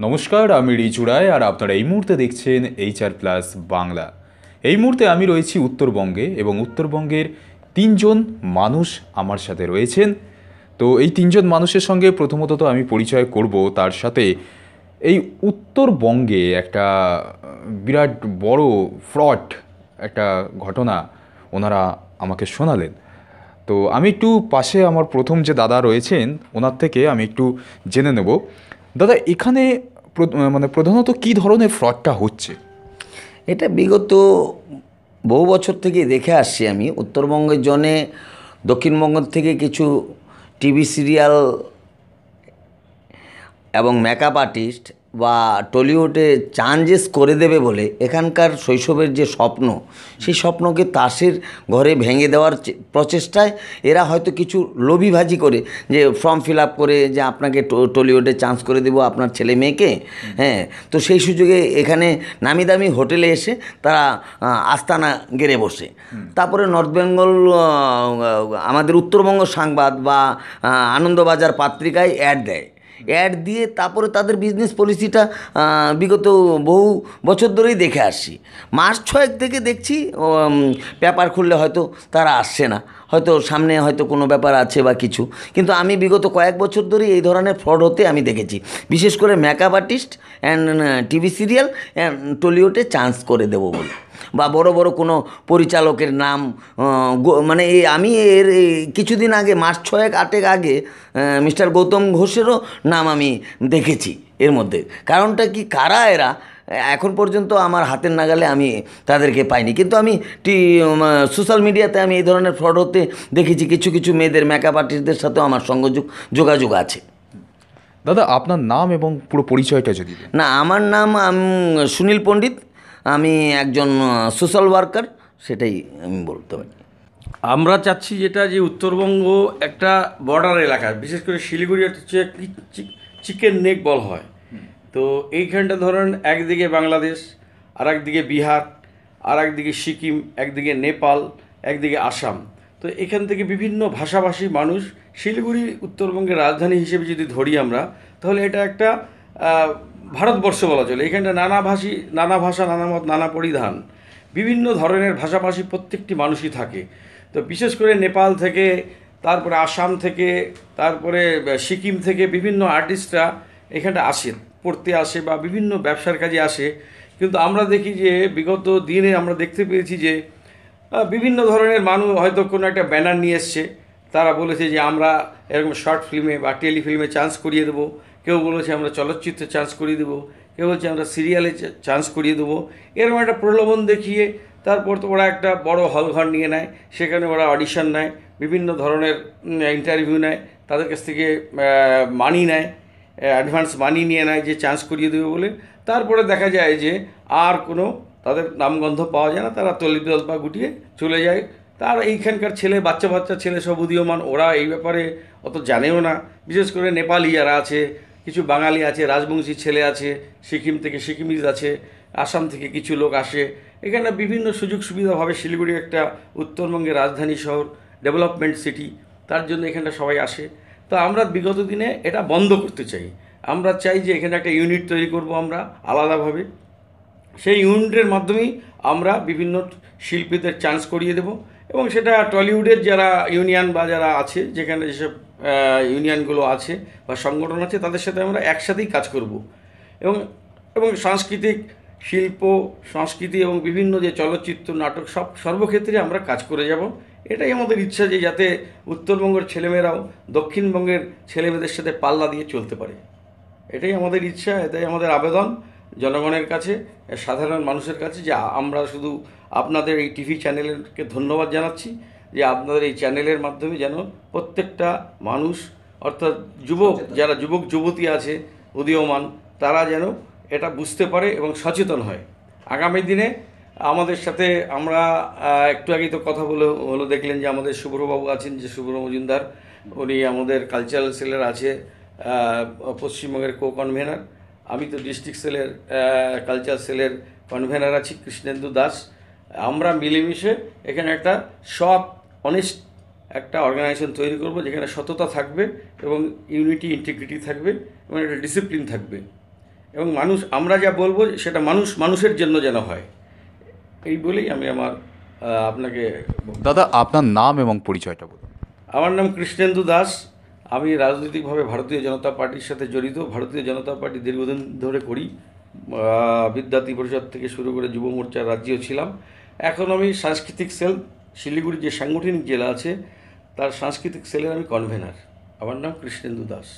নমস্কার, আমি রিচু রায় আর আপনারা এই মুহূর্তে দেখছেন HR+ বাংলা। এই মুহূর্তে আমি রয়েছি উত্তরবঙ্গে এবং উত্তরবঙ্গের তিনজন মানুষ আমার সাথে রয়েছেন। তো এই তিনজন মানুষের সঙ্গে প্রথমত তো আমি পরিচয় করব, তার সাথে এই উত্তরবঙ্গে একটা বিরাট বড় ফ্রড একটা ঘটনা ওনারা আমাকে শোনালেন। তো আমি একটু পাশে আমার প্রথম যে দাদা রয়েছেন ওনার থেকে আমি একটু জেনে নেব। দাদা, এখানে প্রধানত কী ধরনের ফ্রডটা হচ্ছে? এটা বিগত বহু বছর থেকে দেখে আসছি আমি। উত্তরবঙ্গের জন্যে দক্ষিণবঙ্গ থেকে কিছু টিভি সিরিয়াল এবং মেকআপ আর্টিস্ট বা টলিউডে চেঞ্জেস করে দেবে বলে এখানকার শৈশবের যে স্বপ্ন, সেই স্বপ্নকে তাসের ঘরে ভেঙে দেওয়ার প্রচেষ্টায় এরা হয়তো কিছু লোভিভাজি করে, যে ফর্ম ফিল আপ করে যে আপনাকে টলিউডে চান্স করে দেবো আপনার ছেলে মেয়েকে। হ্যাঁ, তো সেই সুযোগে এখানে নামি দামি হোটেলে এসে তারা আস্তানা গেড়ে বসে। তারপরে নর্থ বেঙ্গল আমাদের উত্তরবঙ্গ সংবাদ বা আনন্দবাজার পত্রিকায় অ্যাড দিয়ে তারপরে তাদের বিজনেস পলিসিটা বিগত বহু বছর ধরেই দেখে আসছি। মাস ছয়েক থেকে দেখছি পেপার খুললে হয়তো তারা আসছে না, হয়তো সামনে হয়তো কোনো ব্যাপার আছে বা কিছু, কিন্তু আমি বিগত কয়েক বছর ধরেই এই ধরনের ফ্রড হতে আমি দেখেছি। বিশেষ করে makeup artist and TV serial and টলিউডে চান্স করে দেবো বলে, বা বড় বড় কোনো পরিচালকের নাম মানে আমি এর কিছুদিন আগে মাস ছয়েক আটেক আগে মিস্টার গৌতম ঘোষেরও নাম আমি দেখেছি এর মধ্যে। কারণটা কি, কারা এরা এখন পর্যন্ত আমার হাতের নাগালে আমি তাদেরকে পাইনি, কিন্তু আমি সোশ্যাল মিডিয়াতে আমি এই ধরনের ফ্রড হতে দেখেছি। কিছু কিছু মেয়েদের মেকআপ আর্টিস্টদের সাথেও আমার যোগাযোগ আছে। দাদা, আপনার নাম এবং পুরো পরিচয়টা যদি দেন। না, আমার নাম সুনীল পণ্ডিত, আমি একজন সোশ্যাল ওয়ার্কার, সেটাই আমি বলতে পারি। আমরা চাচ্ছি যেটা, যে উত্তরবঙ্গ একটা বর্ডার এলাকা, বিশেষ করে শিলিগুড়ি হচ্ছে চিকেন নেক বলা হয়। তো এইখানটা ধরেন একদিকে বাংলাদেশ, আর একদিকে বিহার, আর একদিকে সিকিম, একদিকে নেপাল, একদিকে আসাম। তো এখান থেকে বিভিন্ন ভাষাভাষী মানুষ, শিলিগুড়ি উত্তরবঙ্গের রাজধানী হিসেবে যদি ধরি আমরা, তাহলে এটা একটা ভারতবর্ষ বলা চলে। এখানটা নানা ভাষা, নানা মত, নানা পরিধান, বিভিন্ন ধরনের ভাষাভাষী প্রত্যেকটি মানুষই থাকে। তো বিশেষ করে নেপাল থেকে, তারপরে আসাম থেকে, তারপরে সিকিম থেকে বিভিন্ন আর্টিস্টরা এখানটা আসে, পড়তে আসে বা বিভিন্ন ব্যবসার কাজে আসে। কিন্তু আমরা দেখি যে বিগত দিনে আমরা দেখতে পেয়েছি যে বিভিন্ন ধরনের মানুষ হয়তো কোনো একটা ব্যানার নিয়ে এসছে, তারা বলেছে যে আমরা এরকম শর্ট ফিল্মে বা টেলিফিল্মে চান্স করিয়ে দেবো, কেউ বলেছে আমরা চলচ্চিত্রে চান্স করিয়ে দেবো, কেউ বলছে আমরা সিরিয়ালে চান্স করিয়ে দেবো। এরকম একটা প্রলোভন দেখিয়ে তারপর তো ওরা একটা বড় হল ঘর নিয়ে নেয়, সেখানে ওরা অডিশন নেয়, বিভিন্ন ধরনের ইন্টারভিউ নেয়, তাদের কাছ থেকে মানি নেয়, অ্যাডভান্স মানি নিয়ে নেয় যে চান্স করিয়ে দেবে বলে। তারপরে দেখা যায় যে আর কোনো তাদের নামগন্ধ পাওয়া যায় না, তারা তল্পা গুটিয়ে চলে যায়। তার এইখানকার বাচ্চা ছেলে সব উদীয়মান, ওরা এই ব্যাপারে অত জানেও না। বিশেষ করে নেপালি যারা আছে, কিছু বাঙালি আছে, রাজবংশী ছেলে আছে, সিকিম থেকে সিকিমিজ আছে, আসাম থেকে কিছু লোক আসে। এখানে বিভিন্ন সুযোগ সুবিধাভাবে শিলিগুড়ি একটা উত্তরবঙ্গের রাজধানী শহর, ডেভেলপমেন্ট সিটি, তার জন্য এখানটা সবাই আসে। তো আমরা বিগত দিনে এটা বন্ধ করতে চাই। আমরা চাই যে এখানে একটা ইউনিট তৈরি করব আমরা আলাদাভাবে। সেই ইউনিটের মাধ্যমেই আমরা বিভিন্ন শিল্পীদের চান্স করিয়ে দেব, এবং সেটা টলিউডের যারা ইউনিয়ন বা যারা আছে, যেখানে যেসব ইউনিয়নগুলো আছে বা সংগঠন আছে, তাদের সাথে আমরা একসাথেই কাজ করব। এবং এবং সাংস্কৃতিক শিল্প, সংস্কৃতি এবং বিভিন্ন যে চলচ্চিত্র, নাটক, সর্বক্ষেত্রে আমরা কাজ করে যাব। এটাই আমাদের ইচ্ছা, যে যাতে উত্তরবঙ্গের ছেলেমেয়েরাও দক্ষিণবঙ্গের ছেলেমেয়েদের সাথে পাল্লা দিয়ে চলতে পারে। এটাই আমাদের ইচ্ছা, এটাই আমাদের আবেদন জনগণের কাছে, সাধারণ মানুষের কাছে। যে আমরা শুধু আপনাদের এই টিভি চ্যানেলকে ধন্যবাদ জানাচ্ছি, যে আপনাদের এই চ্যানেলের মাধ্যমে যেন প্রত্যেকটা মানুষ, অর্থাৎ যারা যুবক যুবতী আছে উদীয়মান, তারা যেন এটা বুঝতে পারে এবং সচেতন হয়। আগামী দিনে আমাদের সাথে আমরা একটু আগেই তো কথা হলো, দেখলেন যে আমাদের শুভ্রবাবু আছেন, যে শুভ্র মজুমদার, উনি আমাদের কালচারাল সেলের আছে, পশ্চিমবঙ্গের কনভেনার। আমি তো ডিস্ট্রিক্ট সেলের কালচার সেলের কনভেনার আছি, কৃষ্ণেন্দু দাস। আমরা মিলেমিশে এখানে একটা অনেস্ট একটা অর্গানাইজেশন তৈরি করব, যেখানে সততা থাকবে এবং ইউনিটি, ইন্টিগ্রিটি থাকবে এবং একটা ডিসিপ্লিন থাকবে। এবং মানুষ, আমরা যা বলবো সেটা মানুষ মানুষের জন্য যেন হয়, এই বলেই আমি আমার আপনাকে। দাদা, আপনার নাম এবং পরিচয়টা বলুন। আমার নাম কৃষ্ণেন্দু দাস। আমি রাজনৈতিকভাবে ভারতীয় জনতা পার্টির সাথে জড়িত। ভারতীয় জনতা পার্টি দীর্ঘদিন ধরে করি। বিদ্যার্থী পরিষদ থেকে শুরু করে যুব মোর্চার রাজ্যেও ছিলাম। এখন আমি সাংস্কৃতিক সেল, শিলিগুড়ি যে সাংগঠনিক জেলা আছে তার সাংস্কৃতিক সেলের আমি কনভেনার। আমার নাম কৃষ্ণেন্দু দাস।